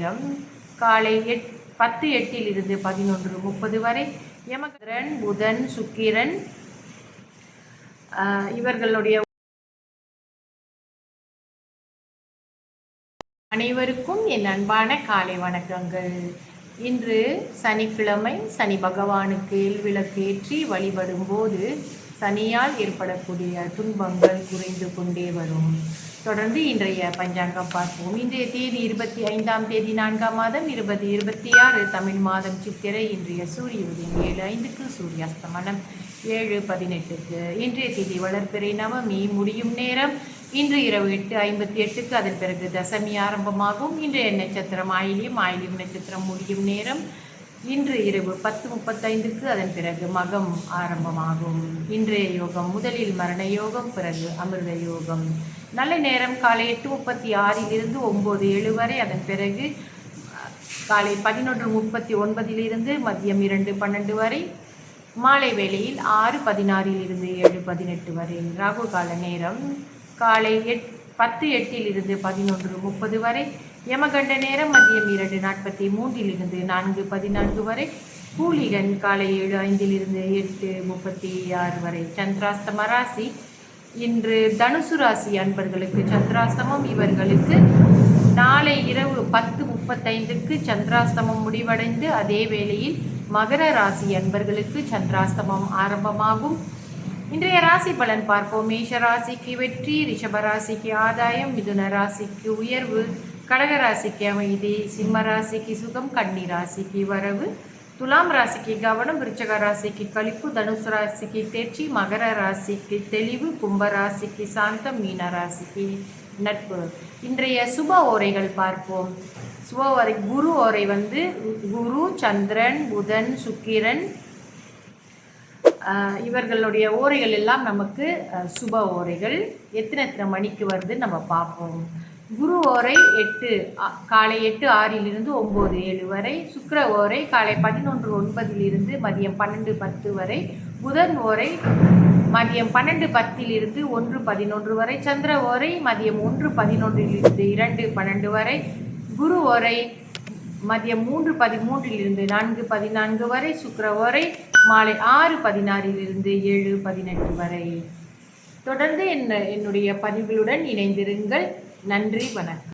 நேரம் காலை 10:08 இருந்து 11:30 வரை. யமகண்டன் புதன் சுக்கிரன் இவர்களுடைய அனைவருக்கும் என் அன்பான காலை வணக்கங்கள். இன்று சனிக்கிழமை. சனி பகவானுக்கு விளக்கு ஏற்றி வழிபடும் போது சனியால் ஏற்படக்கூடிய துன்பங்கள் குறைந்து கொண்டே வரும். தொடர்ந்து இன்றைய பஞ்சாங்கம் பார்ப்போம். இன்றைய தேதி 25ஆம் தேதி 4ஆம் மாதம் 2026 தமிழ் மாதம் சித்திரை. இன்றைய சூரிய உதயம் 7:05க்கு, சூரியாஸ்தமனம் 7:18க்கு. இன்றைய தேதி வளர்பிறை நவமி. முடியும் நேரம் இன்று இரவு 8:58க்கு. அதன் பிறகு தசமி ஆரம்பமாகும். இன்றைய நட்சத்திரம் ஆயிலியம். ஆயிலியம் நட்சத்திரம் முடியும் நேரம் இன்று இரவு 10:35க்கு. அதன் பிறகு மகம் ஆரம்பமாகும். இன்றைய யோகம் முதலில் மரண யோகம், பிறகு அமிர்த யோகம். நல்ல நேரம் காலை 8:36 9:07 வரை. அதன் பிறகு காலை 11:39 மதியம் 2:12 வரை. மாலை வேளையில் 6:16 7:18 வரை. ராகு கால நேரம் காலை 10:08 11:30 வரை. யமகண்ட நேரம் மதியம் 2:43 4:14 வரை. கூலிகன் காலை 7:05 8:36 வரை. சந்திராஸ்தம ராசி இன்று தனுசு ராசி அன்பர்களுக்கு சந்திராஸ்தமம். இவர்களுக்கு நாளை இரவு 10:35க்கு சந்திராஸ்தமம் முடிவடைந்து அதே வேளையில் மகர ராசி அன்பர்களுக்கு சந்திராஸ்தமம் ஆரம்பமாகும். இன்றைய ராசி பலன் பார்ப்போம். மேஷ ராசிக்கு வெற்றி, ரிஷப ராசிக்கு ஆதாயம், மிதுன ராசிக்கு உயர்வு, கடக ராசிக்கு அமைதி, சிம்ம ராசிக்கு சுகம், கன்னி ராசிக்கு வரவு, துலாம் ராசிக்கு கவனம், விருச்சக ராசிக்கு களிப்பு, தனுசு ராசிக்கு தேர்ச்சி, மகர ராசிக்கு தெளிவு, கும்ப ராசிக்கு சாந்தம், மீன ராசிக்கு நட்பு. இன்றைய சுப ஓரைகள் பார்ப்போம். சுப ஓரை குரு ஓரை குரு, சந்திரன், புதன், சுக்கிரன் இவர்களுடைய ஓரைகள் எல்லாம் நமக்கு சுப ஓரைகள். எத்தனை மணிக்கு வருது நம்ம பார்ப்போம். குரு ஓரை காலை 8:06 9:07 வரை. சுக்கிர ஓரை காலை 11:09 மதியம் 12:10 வரை. புதன் ஓரை மதியம் 12:10 1:11 வரை. சந்திர ஓரை மதியம் 1:11 2:12 வரை. குரு ஓரை மதியம் 3:13 4:14 வரை. சுக்கிர ஓரை மாலை 6:16 7:18 வரை. தொடர்ந்து என்னுடைய பதிவுகளுடன் இணைந்திருங்கள். நன்றி, வணக்கம்.